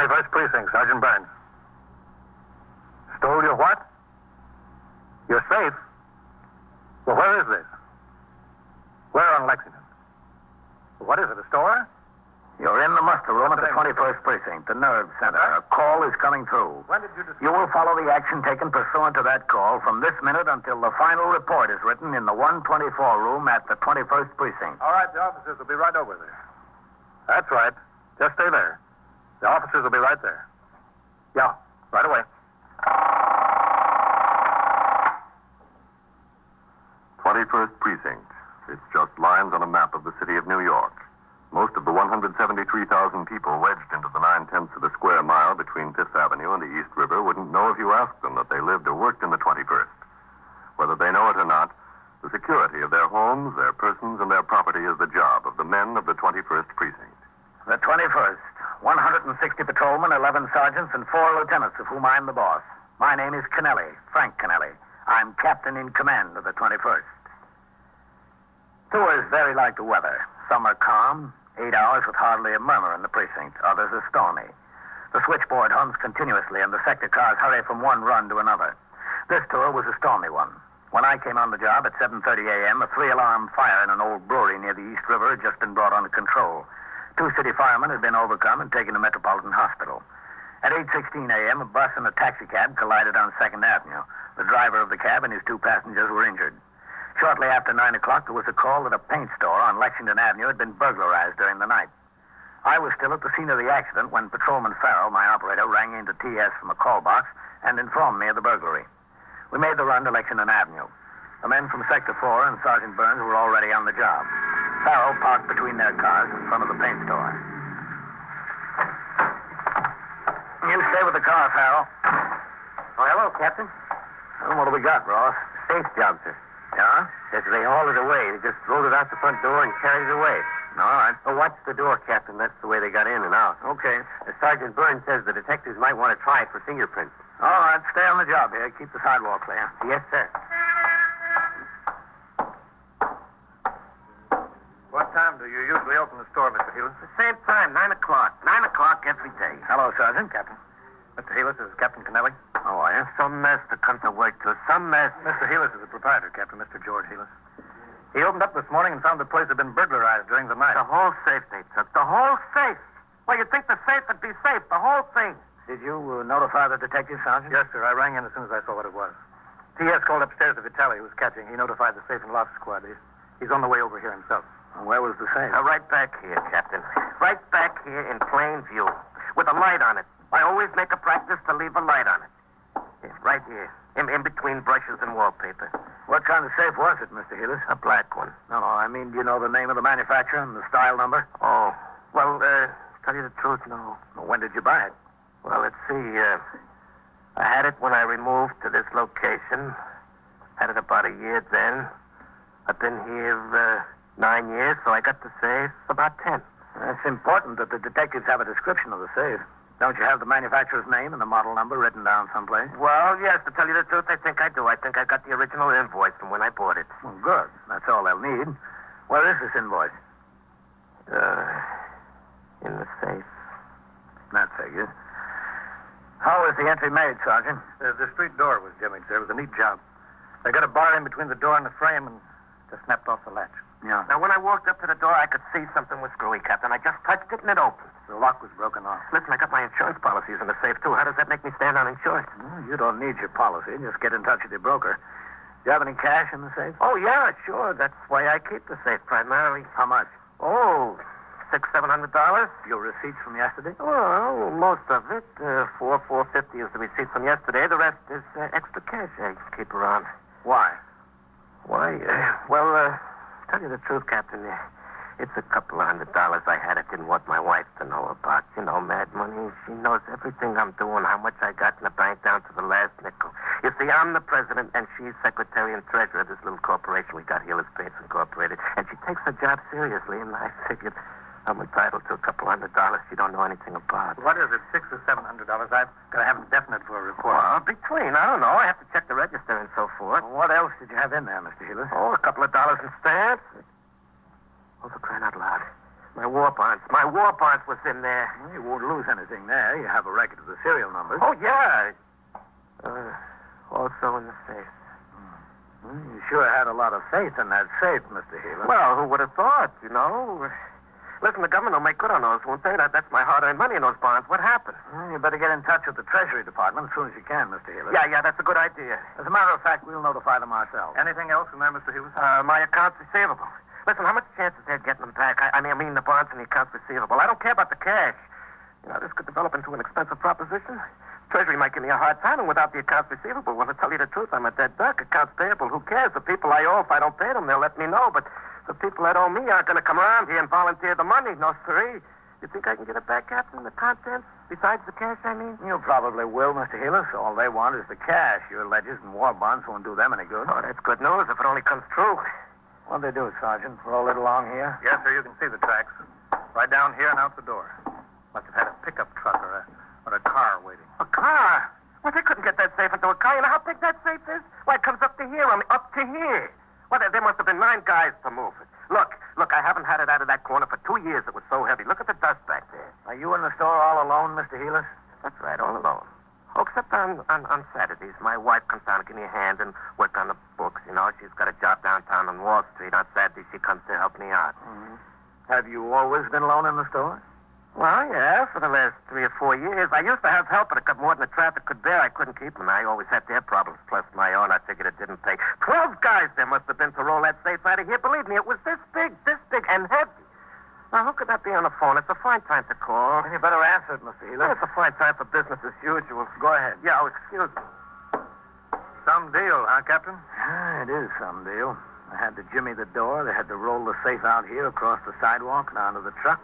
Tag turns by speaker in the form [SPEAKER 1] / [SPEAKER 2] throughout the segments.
[SPEAKER 1] 21st Precinct, Sergeant Burns. Stole your what? Your safe? Well, where is this? Where on Lexington? What is it, a store?
[SPEAKER 2] You're in the muster room at the 21st Precinct, the nerve center. A call is coming through.
[SPEAKER 1] When did you discover...
[SPEAKER 2] You will follow the action taken pursuant to that call from this minute until the final report is written in the 124 room at the 21st Precinct.
[SPEAKER 1] All right, the officers will be right over there. That's right. Just stay there. The officers will be right there. Yeah, right away.
[SPEAKER 3] 21st Precinct. It's just lines on a map of the city of New York. Most of the 173,000 people wedged into the 9/10 of a square mile between Fifth Avenue and the East River wouldn't know if you asked them that they lived or worked in the 21st. Whether they know it or not, the security of their homes, their persons, and their property is the job of the men of the 21st Precinct.
[SPEAKER 2] The 21st. 160 patrolmen, 11 sergeants, and 4 lieutenants, of whom I'm the boss. My name is Kennelly, Frank Kennelly. I'm captain in command of the 21st. Tours vary like the weather. Some are calm, 8 hours with hardly a murmur in the precinct. Others are stormy. The switchboard hums continuously, and the sector cars hurry from one run to another. This tour was a stormy one. When I came on the job at 7:30 a.m., a 3-alarm fire in an old brewery near the East River had just been brought under control. 2 city firemen had been overcome and taken to Metropolitan Hospital. At 8:16 a.m., a bus and a taxicab collided on 2nd Avenue. The driver of the cab and his 2 passengers were injured. Shortly after 9 o'clock, there was a call that a paint store on Lexington Avenue had been burglarized during the night. I was still at the scene of the accident when Patrolman Farrell, my operator, rang into TS from a call box and informed me of the burglary. We made the run to Lexington Avenue. The men from Sector 4 and Sergeant Burns were already on the job. Farrell parked between their cars in front of the paint store. You stay with the car, Farrell.
[SPEAKER 4] Oh, hello, Captain.
[SPEAKER 2] Well, what do we got, Ross?
[SPEAKER 4] Safe job, sir.
[SPEAKER 2] Yeah?
[SPEAKER 4] Yes, they hauled it away. They just rolled it out the front door and carried it away.
[SPEAKER 2] All right.
[SPEAKER 4] Oh, watch the door, Captain. That's the way they got in and out.
[SPEAKER 2] Okay.
[SPEAKER 4] Sergeant Burns says the detectives might want to try it for fingerprints.
[SPEAKER 2] All right, stay on the job here. Keep the sidewalk clear.
[SPEAKER 4] Yes, sir.
[SPEAKER 1] What time do you usually open the store, Mr. Heelis?
[SPEAKER 4] The same time, 9 o'clock. 9 o'clock every day.
[SPEAKER 2] Hello, Sergeant.
[SPEAKER 1] Captain. Mr. Heelis, this is Captain Kennelly.
[SPEAKER 2] How are you?
[SPEAKER 4] Some mess to come to work to. Some mess.
[SPEAKER 1] Mr. Heelis is the proprietor, Captain, Mr. George Heelis. He opened up this morning and found the place had been burglarized during the night.
[SPEAKER 4] The whole safe they took. The whole safe. Well, you'd think the safe would be safe. The whole thing.
[SPEAKER 2] Did you notify the detective, Sergeant?
[SPEAKER 1] Yes, sir. I rang in as soon as I saw what it was. T.S. called upstairs to Vitale, who was catching. He notified the safe and loft squad. He's on the way over here himself.
[SPEAKER 2] Well, where was the safe?
[SPEAKER 4] Right back here, Captain. Right back here in plain view. With a light on it. I always make a practice to leave a light on it. Yeah, right here. In between brushes and wallpaper.
[SPEAKER 2] What kind of safe was it, Mr. Heelis?
[SPEAKER 4] A black one.
[SPEAKER 2] No, I mean, do you know the name of the manufacturer and the style number?
[SPEAKER 4] Oh. Well, tell you the truth, no.
[SPEAKER 2] Well, when did you buy it?
[SPEAKER 4] Well, let's see. I had it when I removed to this location. Had it about a year then. I've been here 9 years, so I got the safe about 10.
[SPEAKER 2] It's important that the detectives have a description of the safe. Don't you have the manufacturer's name and the model number written down someplace?
[SPEAKER 4] Well, yes, to tell you the truth, I think I do. I think I got the original invoice from when I bought it.
[SPEAKER 2] Well, good. That's all they'll need. Where is this invoice?
[SPEAKER 4] In the safe.
[SPEAKER 2] That figures. How was the entry made, Sergeant?
[SPEAKER 1] The street door was jimmied, sir. It was a neat job. They got a bar in between the door and the frame and just snapped off the latch.
[SPEAKER 2] Yeah.
[SPEAKER 4] Now, when I walked up to the door, I could see something was screwy, Captain. I just touched it and it opened.
[SPEAKER 1] The lock was broken off.
[SPEAKER 4] Listen, I got my insurance policies in the safe, too. How does that make me stand uninsured?
[SPEAKER 2] Well, you don't need your policy. Just get in touch with your broker. Do you have any cash in the safe?
[SPEAKER 4] Oh, yeah, sure. That's why I keep the safe primarily.
[SPEAKER 2] How much?
[SPEAKER 4] Oh, $600-700.
[SPEAKER 2] Your receipts from yesterday?
[SPEAKER 4] Well, most of it. $450 is the receipt from yesterday. The rest is extra cash I keep around.
[SPEAKER 2] Why?
[SPEAKER 4] Why? Tell you the truth, Captain, it's a couple of $100 I had. I didn't want my wife to know about. You know, mad money. She knows everything I'm doing, how much I got in the bank down to the last nickel. You see, I'm the president, and she's secretary and treasurer of this little corporation we got here, Heelis Paints Incorporated. And she takes her job seriously, and I figured I'm entitled to a couple $100 she don't know anything about.
[SPEAKER 1] What is it, $600 or $700? I've got to have it definite for a report.
[SPEAKER 4] Well, between, I don't know. I have to check the register and so forth.
[SPEAKER 2] Well, what else did you have in there, Mr. Heelis?
[SPEAKER 4] Oh, a couple of dollars in stamps. Oh, for crying out loud. My war bonds. My war bonds was in there.
[SPEAKER 2] Well, you won't lose anything there. You have a record of the serial numbers.
[SPEAKER 4] Oh, yeah. Also in the safe.
[SPEAKER 2] Well, you sure had a lot of faith in that safe, Mr. Healer.
[SPEAKER 4] Well, who would have thought, you know? Listen, the government will make good on those, won't they? That's my hard-earned money in those bonds. What happened?
[SPEAKER 2] Well, you better get in touch with the Treasury Department as soon as you can, Mr. Healer.
[SPEAKER 4] Yeah, that's a good idea.
[SPEAKER 2] As a matter of fact, we'll notify them ourselves.
[SPEAKER 1] Anything else from there, Mr. Healer?
[SPEAKER 4] My accounts receivable. Listen, how much chance is there of getting them back? I mean the bonds and the accounts receivable. I don't care about the cash. You know, this could develop into an expensive proposition. Treasury might give me a hard time, and without the accounts receivable, well, to tell you the truth, I'm a dead duck. Accounts payable, who cares? The people I owe, if I don't pay them, they'll let me know. But the people that owe me aren't going to come around here and volunteer the money. No, siree. You think I can get it back, Captain? The contents? Besides the cash, I mean?
[SPEAKER 2] You probably will, Mr. Healer. So all they want is the cash. Your ledgers and war bonds won't do them any good.
[SPEAKER 4] Oh, that's good news if it only comes true.
[SPEAKER 2] What'd they do, Sergeant? Roll it along here?
[SPEAKER 1] Yes, sir. You can see the tracks. Right down here and out the door. Must have had a pickup truck or a car waiting.
[SPEAKER 4] A car? Well, they couldn't get that safe into a car. You know how big that safe is? Why, it comes up to here. Up to here. Well, there must have been 9 guys to move it. Look, I haven't had it out of that corner for 2 years. It was so heavy. Look at the dust back there.
[SPEAKER 2] Are you in the store all alone, Mr. Healer?
[SPEAKER 4] That's right, all alone. Oh, except on Saturdays. My wife comes down to give me a hand and work on the books. You know, she's got a job downtown on Wall Street. On Saturdays, she comes to help me out.
[SPEAKER 2] Mm-hmm. Have you always been alone in the store?
[SPEAKER 4] Well, yeah, for the last 3 or 4 years. I used to have help, but it got more than the traffic could bear. I couldn't keep them. I always had their problems, plus my own. I figured it didn't pay. 12 guys there must have been to roll that safe out of here. Believe me, it was this big, and heavy. Now, who could that be on the phone? It's a fine time to call.
[SPEAKER 2] Well, you better answer it, Mr. Healer.
[SPEAKER 4] Well, it's a fine time for business as usual.
[SPEAKER 2] Go ahead.
[SPEAKER 4] Yeah, excuse me.
[SPEAKER 1] Some deal, huh, Captain?
[SPEAKER 2] It is some deal. They had to jimmy the door. They had to roll the safe out here across the sidewalk and onto the truck.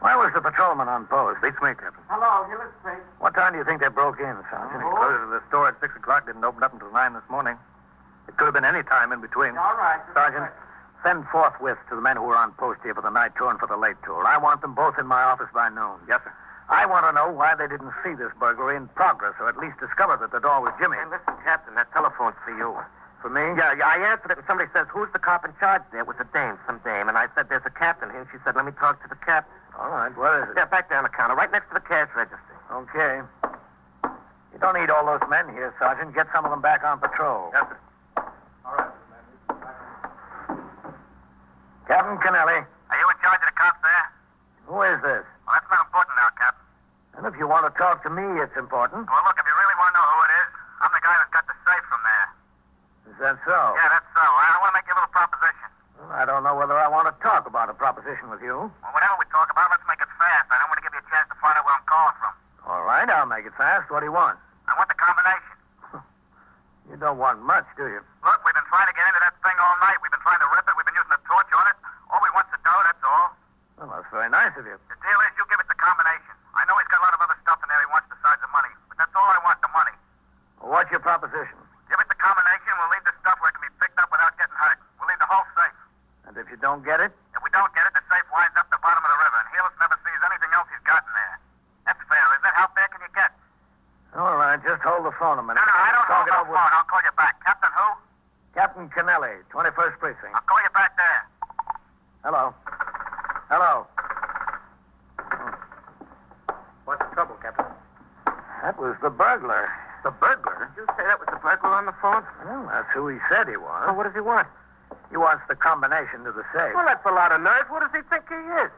[SPEAKER 2] Why was the patrolman on post?
[SPEAKER 1] Beats me, Captain.
[SPEAKER 4] Hello, Healer Street.
[SPEAKER 2] What time do you think they broke in, Sergeant?
[SPEAKER 1] They closed the store at 6 o'clock. Didn't open up until 9 this morning. It could have been any time in between.
[SPEAKER 4] All right.
[SPEAKER 2] Sergeant, send forthwith to the men who are on post here for the night tour and for the late tour. I want them both in my office by noon.
[SPEAKER 1] Yes, sir.
[SPEAKER 2] I want to know why they didn't see this burglary in progress, or at least discover that the door was jimmy.
[SPEAKER 4] Hey, listen, Captain, that telephone's for you.
[SPEAKER 2] For me?
[SPEAKER 4] Yeah, I answered it, and somebody says, who's the cop in charge there? It was some dame. And I said, there's a captain here. And she said, let me talk to the captain.
[SPEAKER 2] All right, where is it?
[SPEAKER 4] Yeah, back there on the counter, right next to the cash register.
[SPEAKER 2] Okay. You don't need all those men here, Sergeant. Get some of them back on patrol.
[SPEAKER 1] Yes, sir. All right.
[SPEAKER 2] Captain Kennelly.
[SPEAKER 3] Are you in charge of the cops there?
[SPEAKER 2] Who is this?
[SPEAKER 3] Well, that's not important now, Captain.
[SPEAKER 2] And if you want to talk to me, it's important.
[SPEAKER 3] Well, look, if you really want to know who it is, I'm the guy that got the safe from there.
[SPEAKER 2] Is that so?
[SPEAKER 3] Yeah, that's so. I want to make you a little proposition.
[SPEAKER 2] Well, I don't know whether I want to talk about a proposition with you.
[SPEAKER 3] Well, whatever we talk about, let's make it fast. I don't want to give you a chance to find out where I'm calling from.
[SPEAKER 2] All right, I'll make it fast. What do you want?
[SPEAKER 3] I want the combination.
[SPEAKER 2] You don't want much, do you?
[SPEAKER 3] Look, we've been trying to get into that thing all night. We've been trying to rip it. We've been using a torch on it. All we want's the dough, that's all.
[SPEAKER 2] Well, that's very nice of you.
[SPEAKER 3] The deal is you give it the combination. I know he's got a lot of other stuff in there he wants besides the money. But that's all I want, the money.
[SPEAKER 2] Well, what's your proposition?
[SPEAKER 3] Give it the combination, we'll leave the stuff where it can be picked up without getting hurt. We'll leave the whole safe.
[SPEAKER 2] And if you don't get it?
[SPEAKER 3] If we don't get it, the safe winds up the bottom of the river, and Helis never sees anything else he's got in there. That's fair, isn't it? How fair can you get?
[SPEAKER 2] All right, just hold the phone a minute.
[SPEAKER 3] No, I don't
[SPEAKER 2] Talk
[SPEAKER 3] hold
[SPEAKER 2] it
[SPEAKER 3] no
[SPEAKER 2] over
[SPEAKER 3] phone.
[SPEAKER 2] with
[SPEAKER 3] I'll call you back. Captain who?
[SPEAKER 2] Captain Kennelly, 21st Precinct.
[SPEAKER 3] I'll call you back there.
[SPEAKER 2] Hello. Hello.
[SPEAKER 1] What's the trouble, Captain?
[SPEAKER 2] That was the burglar.
[SPEAKER 1] The burglar?
[SPEAKER 4] Did you say that was the burglar on the phone?
[SPEAKER 2] Well, that's who he said he was.
[SPEAKER 4] Well, what does he want?
[SPEAKER 2] He wants the combination to the safe.
[SPEAKER 4] Well, that's a lot of nerve. What does he think he is?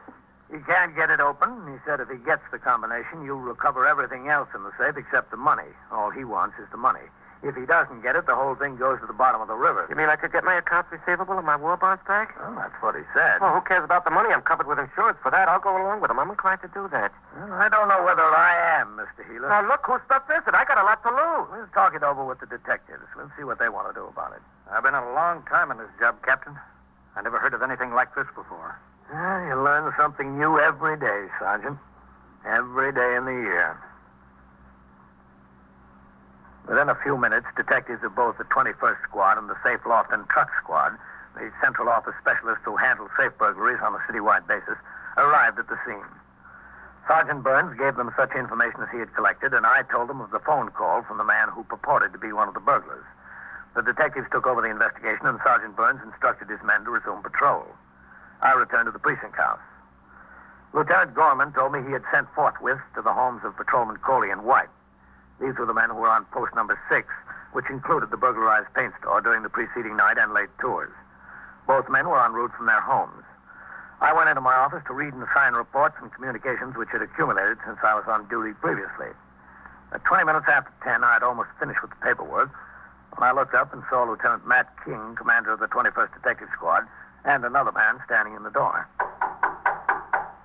[SPEAKER 2] He can't get it open. He said if he gets the combination, you'll recover everything else in the safe except the money. All he wants is the money. If he doesn't get it, the whole thing goes to the bottom of the river.
[SPEAKER 4] You mean I could get my accounts receivable and my war bonds back?
[SPEAKER 2] Well, that's what he said.
[SPEAKER 4] Well, who cares about the money? I'm covered with insurance for that. I'll go along with him. I'm inclined to do that.
[SPEAKER 2] Well, I don't know whether I am, Mr. Healer.
[SPEAKER 4] Now, look, whose stuff is it? I got a lot to lose.
[SPEAKER 2] We'll talk it over with the detectives. We'll see what they want to do about it.
[SPEAKER 1] I've been a long time in this job, Captain. I never heard of anything like this before.
[SPEAKER 2] You learn something new every day, Sergeant. Every day in the year. Within a few minutes, detectives of both the 21st Squad and the Safe Loft and Truck Squad, the Central Office specialists who handle safe burglaries on a citywide basis, arrived at the scene. Sergeant Burns gave them such information as he had collected, and I told them of the phone call from the man who purported to be one of the burglars. The detectives took over the investigation, and Sergeant Burns instructed his men to resume patrol. I returned to the precinct house. Lieutenant Gorman told me he had sent forthwith to the homes of Patrolman Coley and White. These were the men who were on post number 6, which included the burglarized paint store during the preceding night and late tours. Both men were en route from their homes. I went into my office to read and assign reports and communications which had accumulated since I was on duty previously. At 20 minutes after 10, I had almost finished with the paperwork when I looked up and saw Lieutenant Matt King, commander of the 21st Detective Squad, and another man standing in the door.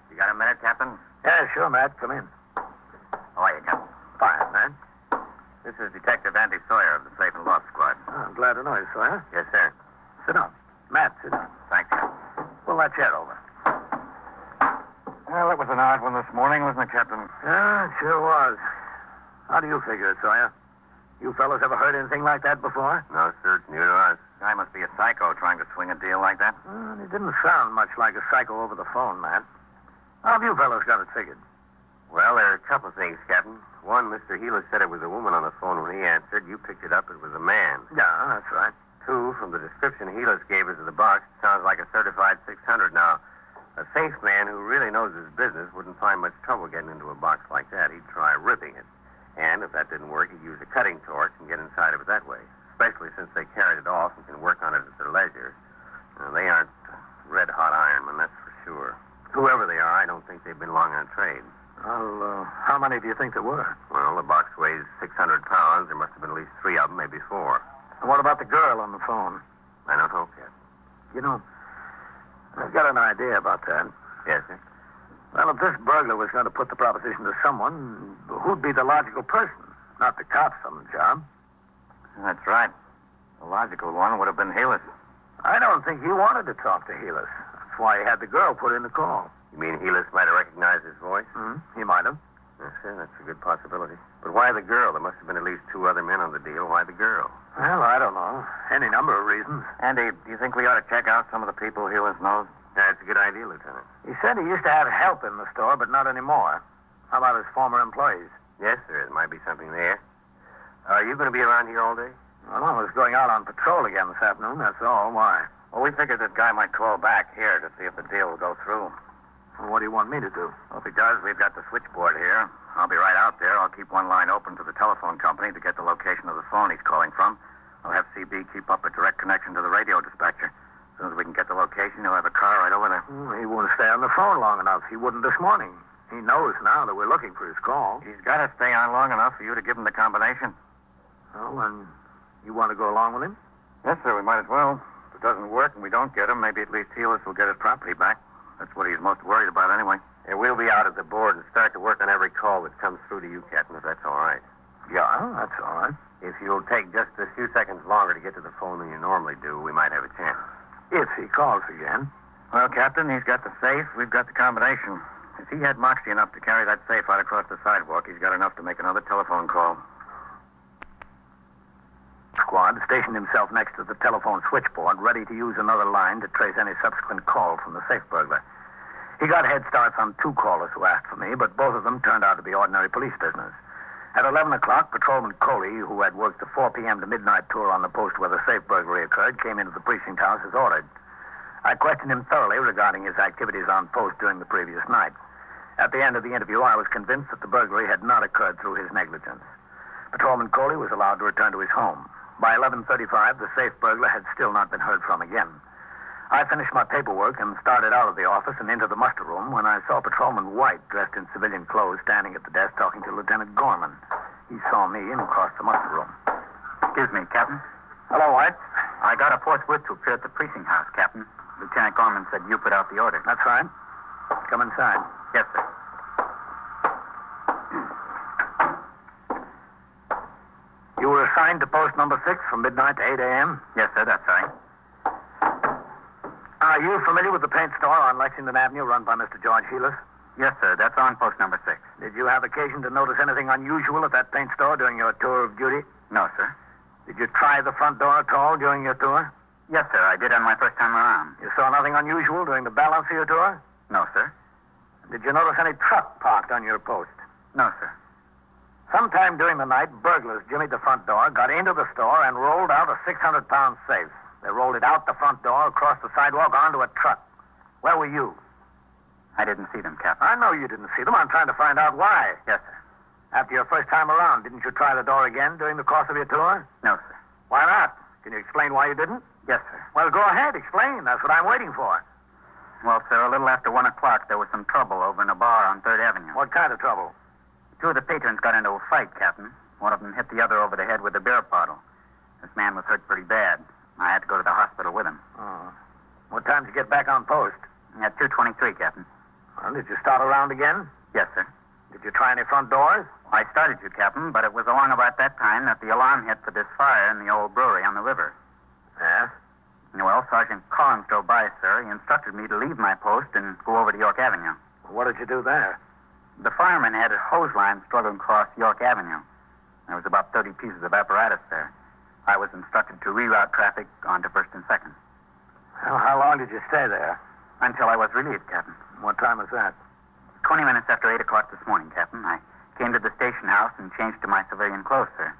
[SPEAKER 4] You got a minute, Captain?
[SPEAKER 2] Yeah, sure, Matt. Come in.
[SPEAKER 4] How are you, Captain?
[SPEAKER 2] Fine, man.
[SPEAKER 4] This is Detective Andy Sawyer of the Safe and Loss Squad.
[SPEAKER 2] Oh, I'm glad to know you, Sawyer.
[SPEAKER 4] Yes, sir.
[SPEAKER 2] Sit down. Matt, sit down.
[SPEAKER 4] Thank you.
[SPEAKER 2] Pull that chair over.
[SPEAKER 4] Well, it was an odd one this morning, wasn't it, Captain?
[SPEAKER 2] Yeah, it sure was. How do you figure it, Sawyer? You fellas ever heard anything like that before?
[SPEAKER 3] No, sir. Neither do I.
[SPEAKER 4] Guy must be a psycho trying to swing a deal like that.
[SPEAKER 2] Well, he didn't sound much like a psycho over the phone, Matt. How have you fellas got it figured?
[SPEAKER 4] Well, there are a couple of things, Captain. One, Mr. Healer said it was a woman on the phone when he answered. You picked it up. It was a man.
[SPEAKER 2] Yeah, that's right.
[SPEAKER 4] Two, from the description Healers gave us of the box, it sounds like a certified 600. Now, a safe man who really knows his business wouldn't find much trouble getting into a box like that. He'd try ripping it. And if that didn't work, he'd use a cutting torch and get inside of it that way, especially since they carried it off and can work on it at their leisure. They aren't red-hot ironmen, that's for sure. Whoever they are, I don't think they've been long on trade.
[SPEAKER 2] Well, how many do you think there were?
[SPEAKER 4] Well, the box weighs 600 pounds. There must have been at least 3 of them, maybe 4.
[SPEAKER 2] And what about the girl on the phone?
[SPEAKER 4] I don't know, Captain.
[SPEAKER 2] You know, I've got an idea about that.
[SPEAKER 4] Yes, sir?
[SPEAKER 2] Well, if this burglar was going to put the proposition to someone, who'd be the logical person? Not the cops on the job.
[SPEAKER 4] That's right. The logical one would have been Healers.
[SPEAKER 2] I don't think he wanted to talk to Healers. That's why he had the girl put in the call.
[SPEAKER 4] You mean Healers might have recognized his voice?
[SPEAKER 2] He might have.
[SPEAKER 4] Yes, sir, that's a good possibility. But why the girl? There must have been at least 2 other men on the deal. Why the girl?
[SPEAKER 2] Well, I don't know. Any number of reasons.
[SPEAKER 4] Andy, do you think we ought to check out some of the people Healers knows? That's a good idea, Lieutenant.
[SPEAKER 2] He said he used to have help in the store, but not anymore. How about his former employees?
[SPEAKER 4] Yes, sir, there might be something there. Are you going to be around here all day?
[SPEAKER 2] Well, I was going out on patrol again this afternoon, that's all. Why?
[SPEAKER 4] Well, we figured this guy might call back here to see if the deal will go through.
[SPEAKER 2] Well, what do you want me to do?
[SPEAKER 4] Well, if he does, we've got the switchboard here. I'll be right out there. I'll keep one line open to the telephone company to get the location of the phone he's calling from. I'll have CB keep up a direct connection to the radio dispatcher. As soon as we can get the location, he'll have a car right over there.
[SPEAKER 2] He won't stay on the phone long enough. He wouldn't this morning. He knows now that we're looking for his call.
[SPEAKER 4] He's got to stay on long enough for you to give him the combination.
[SPEAKER 2] Well, then, you want to go along with him?
[SPEAKER 4] Yes, sir, we might as well. If it doesn't work and we don't get him, maybe at least Healers will get his property back. That's what he's most worried about anyway. Yeah, we'll be out at the board and start to work on every call that comes through to you, Captain, if that's all right.
[SPEAKER 2] Yeah, that's all right.
[SPEAKER 4] If you'll take just a few seconds longer to get to the phone than you normally do, we might have a chance.
[SPEAKER 2] If he calls again.
[SPEAKER 4] Well, Captain, he's got the safe. We've got the combination. If he had moxie enough to carry that safe out across the sidewalk, he's got enough to make another telephone call.
[SPEAKER 2] Squad stationed himself next to the telephone switchboard, ready to use another line to trace any subsequent call from the safe burglar. He got head starts on 2 callers who asked for me, but both of them turned out to be ordinary police business. At 11 o'clock, Patrolman Coley, who had worked the 4 p.m. to midnight tour on the post where the safe burglary occurred, came into the precinct house as ordered. I questioned him thoroughly regarding his activities on post during the previous night. At the end of the interview, I was convinced that the burglary had not occurred through his negligence. Patrolman Coley was allowed to return to his home. By 11:35, the safe burglar had still not been heard from again. I finished my paperwork and started out of the office and into the muster room when I saw Patrolman White, dressed in civilian clothes, standing at the desk talking to Lieutenant Gorman. He saw me and crossed the muster room.
[SPEAKER 4] Excuse me, Captain.
[SPEAKER 2] Hello, White.
[SPEAKER 4] I got a forthwith to appear at the precinct house, Captain. Lieutenant Gorman said you put out the order.
[SPEAKER 2] That's right. Come inside.
[SPEAKER 4] Yes, sir.
[SPEAKER 2] You were assigned to post number 6 from midnight to 8 a.m.?
[SPEAKER 4] Yes, sir, that's right.
[SPEAKER 2] Are you familiar with the paint store on Lexington Avenue run by Mr. George Healers?
[SPEAKER 4] Yes, sir, that's on post number 6.
[SPEAKER 2] Did you have occasion to notice anything unusual at that paint store during your tour of duty?
[SPEAKER 4] No, sir.
[SPEAKER 2] Did you try the front door at all during your tour?
[SPEAKER 4] Yes, sir, I did on my first time around.
[SPEAKER 2] You saw nothing unusual during the balance of your tour?
[SPEAKER 4] No, sir.
[SPEAKER 2] Did you notice any truck parked on your post?
[SPEAKER 4] No, sir.
[SPEAKER 2] Sometime during the night, burglars jimmied the front door, got into the store, and rolled out a 600-pound safe. They rolled it out the front door, across the sidewalk, onto a truck. Where were you?
[SPEAKER 5] I didn't see them, Captain.
[SPEAKER 2] I know you didn't see them. I'm trying to find out why.
[SPEAKER 5] Yes, sir.
[SPEAKER 2] After your first time around, didn't you try the door again during the course of your tour?
[SPEAKER 5] No, sir.
[SPEAKER 2] Why not? Can you explain why you didn't?
[SPEAKER 5] Yes, sir.
[SPEAKER 2] Well, go ahead. Explain. That's what I'm waiting for.
[SPEAKER 5] Well, sir, a little after 1 o'clock, there was some trouble over in a bar on 3rd Avenue.
[SPEAKER 2] What kind of trouble?
[SPEAKER 5] 2 of the patrons got into a fight, Captain. One of them hit the other over the head with a beer bottle. This man was hurt pretty bad. I had to go to the hospital with him.
[SPEAKER 2] Oh. What time did you get back on post?
[SPEAKER 5] At 2:23, Captain.
[SPEAKER 2] Well, did you start around again?
[SPEAKER 5] Yes, sir.
[SPEAKER 2] Did you try any front doors?
[SPEAKER 5] I started to, Captain, but it was along about that time that the alarm hit for this fire in the old brewery on the river.
[SPEAKER 2] Yes?
[SPEAKER 5] Well, Sergeant Collins drove by, sir. He instructed me to leave my post and go over to York Avenue.
[SPEAKER 2] What did you do there?
[SPEAKER 5] The fireman had a hose line struggling across York Avenue. There was about 30 pieces of apparatus there. I was instructed to reroute traffic onto 1st and 2nd.
[SPEAKER 2] Well, how long did you stay there?
[SPEAKER 5] Until I was relieved, Captain.
[SPEAKER 2] What time was that?
[SPEAKER 5] 20 minutes after 8 o'clock this morning, Captain. I came to the station house and changed to my civilian clothes, sir.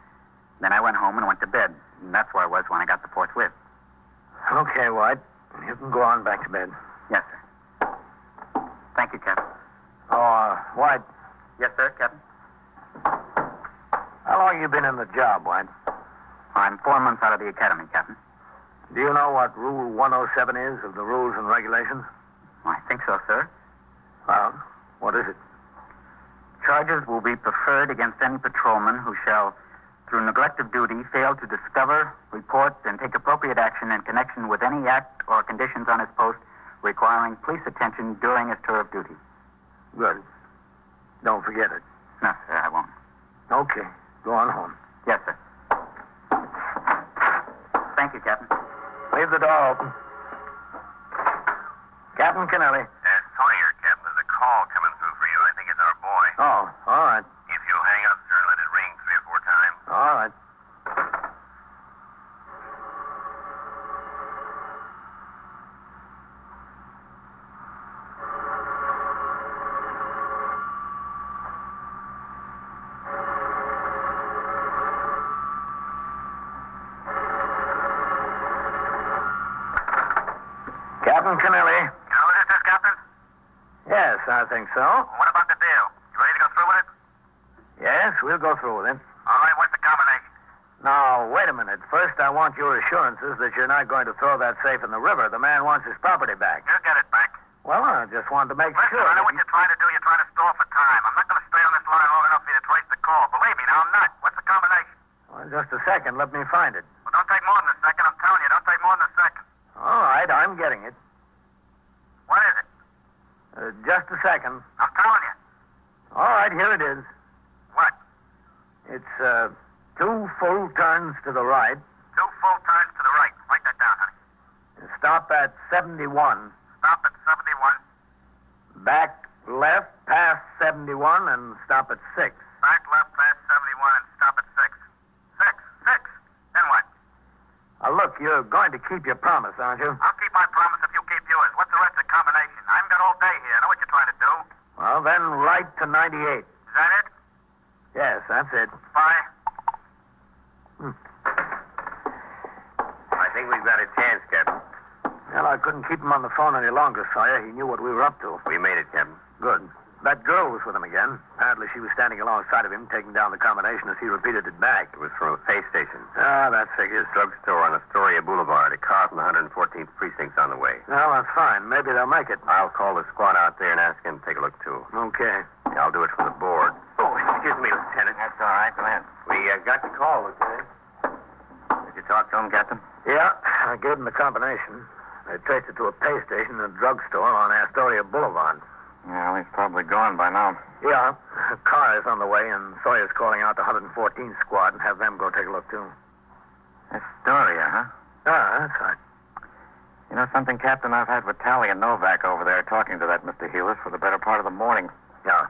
[SPEAKER 5] Then I went home and went to bed. And that's where I was when I got the forthwith.
[SPEAKER 2] Okay, White. You can go on back to bed.
[SPEAKER 5] Yes, sir. Thank you, Captain.
[SPEAKER 2] Oh, White.
[SPEAKER 5] Yes, sir, Captain.
[SPEAKER 2] How long have you been in the job, White?
[SPEAKER 5] I'm 4 months out of the academy, Captain.
[SPEAKER 2] Do you know what Rule 107 is of the Rules and Regulations?
[SPEAKER 5] I think so, sir.
[SPEAKER 2] Well, what is it?
[SPEAKER 5] Charges will be preferred against any patrolman who shall, through neglect of duty, fail to discover, report, and take appropriate action in connection with any act or conditions on his post requiring police attention during his tour of duty.
[SPEAKER 2] Good. Don't forget it.
[SPEAKER 5] No, sir, I won't.
[SPEAKER 2] Okay. Go on home.
[SPEAKER 5] Yes, sir. Thank you, Captain.
[SPEAKER 2] Leave the door open. Captain Kennelly.
[SPEAKER 3] Sawyer, Captain, there's a call coming through for you. I think it's our boy.
[SPEAKER 2] Oh, all right.
[SPEAKER 3] If you'll hang up, sir, let it ring 3 or 4 times.
[SPEAKER 2] All right. Captain Kennelly.
[SPEAKER 3] You know who this is, Captain?
[SPEAKER 2] Yes, I think so.
[SPEAKER 3] What about the deal? You ready to go through with it?
[SPEAKER 2] Yes, we'll go through with it.
[SPEAKER 3] All right, what's the combination?
[SPEAKER 2] Now, wait a minute. First, I want your assurances that you're not going to throw that safe in the river. The man wants his property back.
[SPEAKER 3] You'll get it back.
[SPEAKER 2] Well, I just wanted to make
[SPEAKER 3] Listen,
[SPEAKER 2] sure.
[SPEAKER 3] I know what you're trying to do. You're trying to stall for time. I'm not going to stay on this line long enough for you to trace the call. Believe me, now I'm not. What's the combination?
[SPEAKER 2] Well, just a second. Let me find it.
[SPEAKER 3] Well, don't take more than a second. I'm telling you, don't take more than a second.
[SPEAKER 2] All right, I'm getting it.
[SPEAKER 3] What is it?
[SPEAKER 2] Just a second.
[SPEAKER 3] I'm telling you.
[SPEAKER 2] All right, here it is.
[SPEAKER 3] What?
[SPEAKER 2] It's 2 full turns to the right.
[SPEAKER 3] 2 full turns to the right. Write that down, honey.
[SPEAKER 2] Stop at 71.
[SPEAKER 3] Stop at 71.
[SPEAKER 2] Back left past 71 and stop at 6.
[SPEAKER 3] Back left past 71 and stop at 6. 6. Then what?
[SPEAKER 2] Look, you're going to keep your promise, aren't you?
[SPEAKER 3] I'll keep my promise if you keep yours. What's the rest of the combination? I haven't got all day here. I know what you're trying to do.
[SPEAKER 2] Well, then right to 98.
[SPEAKER 3] Is that it?
[SPEAKER 2] Yes, that's it.
[SPEAKER 3] Bye.
[SPEAKER 4] I think we've got a chance, Captain.
[SPEAKER 2] Well, I couldn't keep him on the phone any longer, Sawyer. He knew what we were up to.
[SPEAKER 4] We made it, Captain.
[SPEAKER 2] Good. That girl was with him again. Apparently she was standing alongside of him, taking down the combination as he repeated it back.
[SPEAKER 3] It was from a pay station.
[SPEAKER 2] Ah, that figures.
[SPEAKER 3] Drugstore on Astoria Boulevard. A car from the 114th Precinct's on the way.
[SPEAKER 2] Well, that's fine. Maybe they'll make it.
[SPEAKER 3] I'll call the squad out there and ask him to take a look, too.
[SPEAKER 2] Okay.
[SPEAKER 3] Yeah, I'll do it from the board.
[SPEAKER 4] Oh, excuse me, Lieutenant. That's all right, go ahead. We got the call, Lieutenant. Did you talk to him, Captain?
[SPEAKER 2] Yeah, I gave them the combination. They traced it to a pay station and a drugstore on Astoria Boulevard.
[SPEAKER 5] Yeah, he's probably gone by now.
[SPEAKER 2] Yeah, a car is on the way, and Sawyer's calling out the 114th squad and have them go take a look, too.
[SPEAKER 5] Astoria, huh?
[SPEAKER 2] Ah, that's right.
[SPEAKER 5] You know something, Captain? I've had Vitale and Novak over there talking to that Mr. Heelis for the better part of the morning.
[SPEAKER 2] Yeah.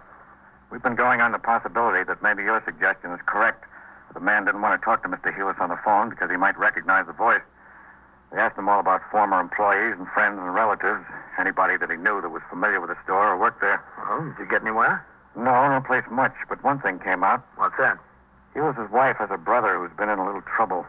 [SPEAKER 5] We've been going on the possibility that maybe your suggestion is correct. The man didn't want to talk to Mr. Heelis on the phone because he might recognize the voice. They asked him all about former employees and friends and relatives, anybody that he knew that was familiar with the store or worked there.
[SPEAKER 2] Well, did you get anywhere?
[SPEAKER 5] No place much, but one thing came out.
[SPEAKER 2] What's that?
[SPEAKER 5] Heelis' wife has a brother who's been in a little trouble.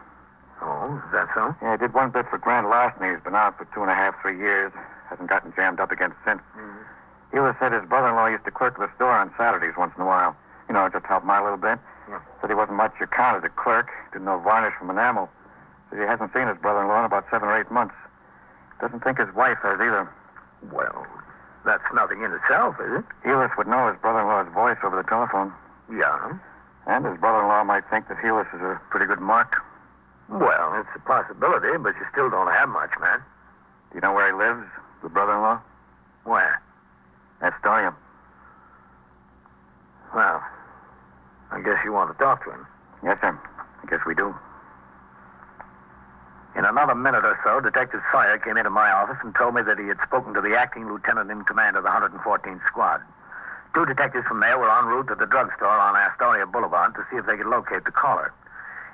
[SPEAKER 2] Oh, is that so?
[SPEAKER 5] Yeah, he did one bit for grand larceny. He's been out for 2.5, 3 years. Hasn't gotten jammed up again since.
[SPEAKER 2] Mm-hmm. Hewlett said his brother-in-law used to clerk at the store on Saturdays once in a while. You know, just help him out a little bit.
[SPEAKER 1] Yeah.
[SPEAKER 2] Said he wasn't much account as a clerk. Didn't know varnish from enamel. Said he hasn't seen his brother-in-law in about 7 or 8 months. Doesn't think his wife has either.
[SPEAKER 1] Well, that's nothing in itself, is it?
[SPEAKER 2] Hewlett would know his brother-in-law's voice over the telephone.
[SPEAKER 1] Yeah.
[SPEAKER 2] And his brother-in-law might think that Hewlett is a pretty good mark.
[SPEAKER 1] Well, it's a possibility, but you still don't have much, man.
[SPEAKER 2] Do you know where he lives, the brother-in-law?
[SPEAKER 1] Where?
[SPEAKER 2] Astoria.
[SPEAKER 1] Well, I guess you want to talk to him.
[SPEAKER 2] Yes, sir. I guess we do.
[SPEAKER 1] In another minute or so, Detective Sawyer came into my office and told me that he had spoken to the acting lieutenant in command of the 114th Squad. 2 detectives from there were en route to the drugstore on Astoria Boulevard to see if they could locate the caller.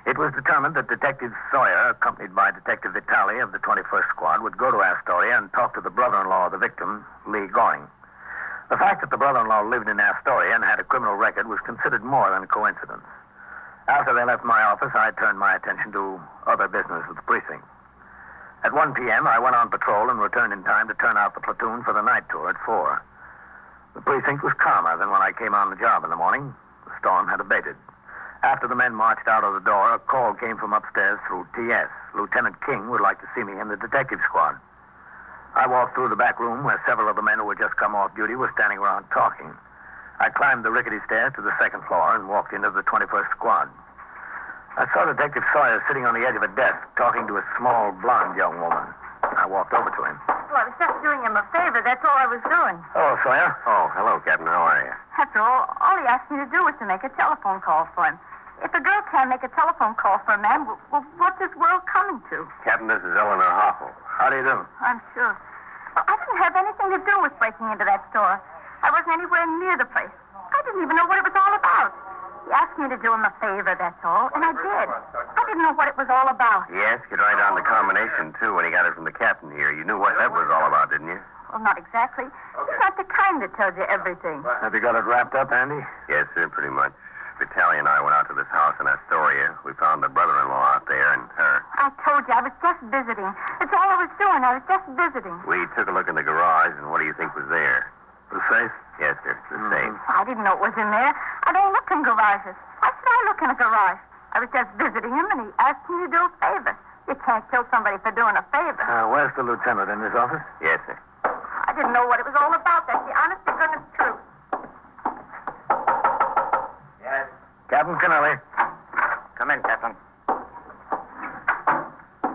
[SPEAKER 1] It was determined that Detective Sawyer, accompanied by Detective Vitale of the 21st Squad, would go to Astoria and talk to the brother-in-law of the victim, Lee Goring. The fact that the brother-in-law lived in Astoria and had a criminal record was considered more than a coincidence. After they left my office, I turned my attention to other business at the precinct. At 1 p.m., I went on patrol and returned in time to turn out the platoon for the night tour at 4. The precinct was calmer than when I came on the job in the morning. The storm had abated. After the men marched out of the door, a call came from upstairs through TS. Lieutenant King would like to see me in the detective squad. I walked through the back room where several of the men who had just come off duty were standing around talking. I climbed the rickety stairs to the 2nd floor and walked into the 21st Squad. I saw Detective Sawyer sitting on the edge of a desk talking to a small, blonde young woman. I walked over to him.
[SPEAKER 6] Well, I was just doing him a favor. That's all I was doing.
[SPEAKER 1] Hello, Sawyer.
[SPEAKER 3] Oh, hello, Captain. How are you?
[SPEAKER 6] That's all. All he asked me to do was to make a telephone call for him. If a girl can't make a telephone call for a man, well, what's this world coming to?
[SPEAKER 3] Captain, this is Eleanor Hoffel.
[SPEAKER 1] How do you do?
[SPEAKER 6] I'm sure. Well, I didn't have anything to do with breaking into that store. I wasn't anywhere near the place. I didn't even know what it was all about. He asked me to do him a favor, that's all, and I did. I didn't know what it was all about.
[SPEAKER 3] He asked you to write down the combination, too, when he got it from the captain here. You knew what that was all about, didn't you?
[SPEAKER 6] Well, not exactly. He's not the kind that tells you everything.
[SPEAKER 1] Have you got it wrapped up, Andy?
[SPEAKER 3] Yes, sir, pretty much. Vitaly and I went out to this house in Astoria. We found the brother-in-law out there and her.
[SPEAKER 6] I told you, I was just visiting. That's all I was doing. I was just visiting.
[SPEAKER 3] We took a look in the garage, and what do you think was there?
[SPEAKER 1] The safe?
[SPEAKER 3] Yes, sir, the safe.
[SPEAKER 6] I didn't know it was in there. I don't look in garages. Why should I look in a garage? I was just visiting him, and he asked me to do a favor. You can't kill somebody for doing a favor.
[SPEAKER 1] Where's the lieutenant? In his office?
[SPEAKER 3] Yes, sir.
[SPEAKER 6] I didn't know what it was all about. That's the honest to goodness truth.
[SPEAKER 2] Yes.
[SPEAKER 1] Captain Kennelly.
[SPEAKER 2] Come in, Captain.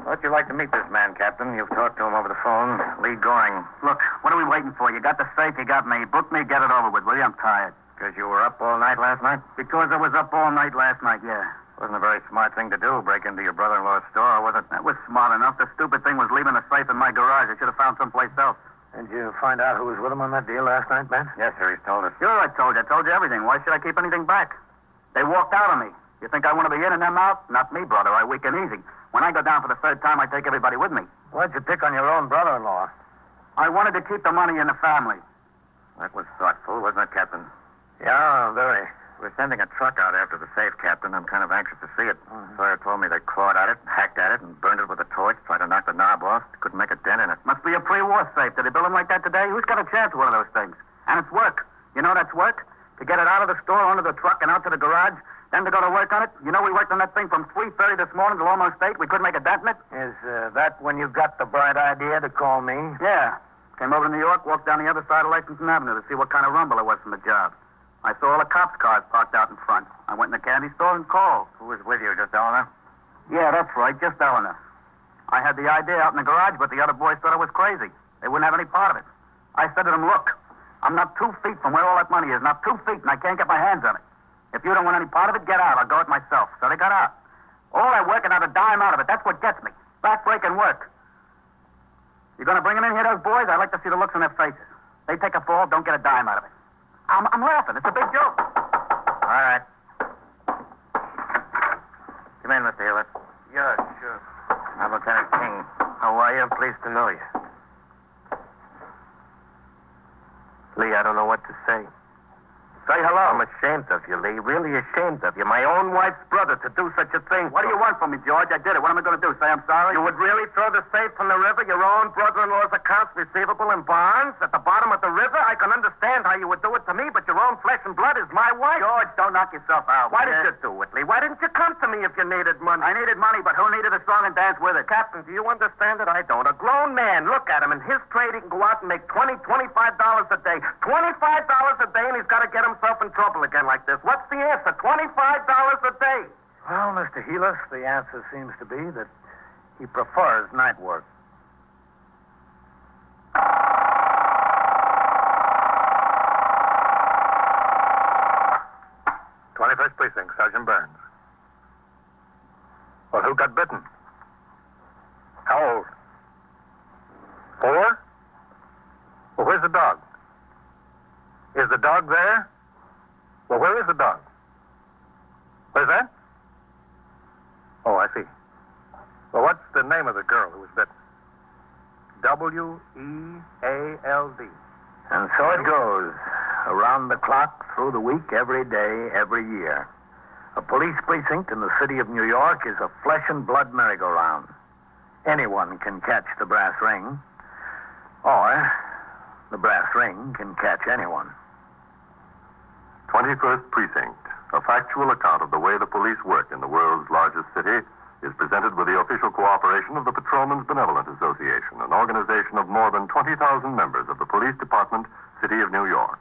[SPEAKER 2] Thought you'd like to meet this man, Captain. You've talked to him over the phone. Lee Goring.
[SPEAKER 5] Look, what are we waiting for? You got the safe, you got me. Book me, get it over with, will you? I'm tired.
[SPEAKER 2] Because you were up all night last night?
[SPEAKER 5] Because I was up all night last night, yeah.
[SPEAKER 2] Wasn't a very smart thing to do, break into your brother-in-law's store, was it?
[SPEAKER 5] That was smart enough. The stupid thing was leaving the safe in my garage. I should have found someplace else.
[SPEAKER 1] Did you find out who was with him on that deal last night, Ben?
[SPEAKER 2] Yes, sir, he's told us.
[SPEAKER 5] Sure, I told you everything. Why should I keep anything back? They walked out on me. You think I want to be in and them out? Not me, brother. I weak and easy. When I go down for the 3rd time, I take everybody with me.
[SPEAKER 1] Why'd you pick on your own brother-in-law?
[SPEAKER 5] I wanted to keep the money in the family.
[SPEAKER 2] That was thoughtful, wasn't it, Captain?
[SPEAKER 1] Yeah, very.
[SPEAKER 2] We're sending a truck out after the safe, Captain. I'm kind of anxious to see it. Sawyer told me they clawed at it, hacked at it, and burned it with a torch, tried to knock the knob off. Couldn't make a dent in it.
[SPEAKER 5] Must be a pre-war safe. Did they build them like that today? Who's got a chance with one of those things? And it's work. You know that's work? To get it out of the store, onto the truck, and out to the garage, then to go to work on it. You know we worked on that thing from 3:30 this morning till almost 8. We couldn't make a dent in it.
[SPEAKER 1] Is that when you got the bright idea to call me?
[SPEAKER 5] Yeah. Came over to New York, walked down the other side of Lexington Avenue to see what kind of rumble it was from the job. I saw all the cops' cars parked out in front. I went in the candy store and called.
[SPEAKER 2] Who was with you, just Eleanor?
[SPEAKER 5] Yeah, that's right, just Eleanor. I had the idea out in the garage, but the other boys thought I was crazy. They wouldn't have any part of it. I said to them, look, I'm not 2 feet from where all that money is, not 2 feet, and I can't get my hands on it. If you don't want any part of it, get out. I'll go it myself. So they got out. All that work and not a dime out of it. That's what gets me. Back-breaking work. You going to bring them in here, those boys? I'd like to see the looks on their faces. They take a fall, don't get a dime out of it. I'm laughing. It's a big joke.
[SPEAKER 2] All right. Come in, Mr. Hewlett.
[SPEAKER 4] Yeah, sure.
[SPEAKER 2] I'm Lieutenant King.
[SPEAKER 4] How are you? I'm pleased to know you. Lee, I don't know what to say.
[SPEAKER 5] Say hello.
[SPEAKER 4] I'm ashamed of you, Lee. Really ashamed of you. My own wife's brother to do such a thing.
[SPEAKER 5] What do you want from me, George? I did it. What am I going to do? Say I'm sorry?
[SPEAKER 4] You would really throw the safe from the river, your own brother-in-law's accounts receivable and bonds at the bottom of the river? river, I can understand how you would do it to me, but your own flesh and blood is my wife.
[SPEAKER 5] George, don't knock yourself out.
[SPEAKER 4] Why did you do it, Lee? Why didn't you come to me if you needed money?
[SPEAKER 5] I needed money, but who needed a song and dance with it?
[SPEAKER 4] Captain, do you understand it? I don't. A grown man, look at him. In his trade, he can go out and make $20, $25 a day. $25 a day, and he's got to get himself in trouble again like this. What's the answer? $25 a day.
[SPEAKER 2] Well, Mr. Heelis, the answer seems to be that he prefers night work. 21st Precinct, Sergeant Burns. Well, who got bitten? How old? 4? Well, where's the dog? Is the dog there? Well, where is the dog? Where's that? Oh, I see. Well, what's the name of the girl who was bitten? W-E-A-L-D. And so it goes. Around the clock, through the week, every day, every year. A police precinct in the city of New York is a flesh and blood merry-go-round. Anyone can catch the brass ring, or the brass ring can catch anyone.
[SPEAKER 3] 21st Precinct, a factual account of the way the police work in the world's largest city, is presented with the official cooperation of the Patrolmen's Benevolent Association, an organization of more than 20,000 members of the Police Department, City of New York.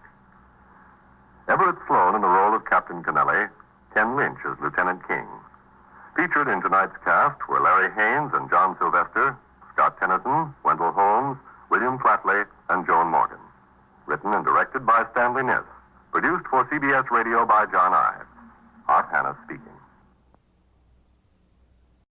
[SPEAKER 3] Everett Sloan in the role of Captain Kennelly, Ken Lynch as Lieutenant King. Featured in tonight's cast were Larry Haynes and John Sylvester, Scott Tennyson, Wendell Holmes, William Flatley, and Joan Morgan. Written and directed by Stanley Niss. Produced for CBS Radio by John Ives. Art Hannah speaking.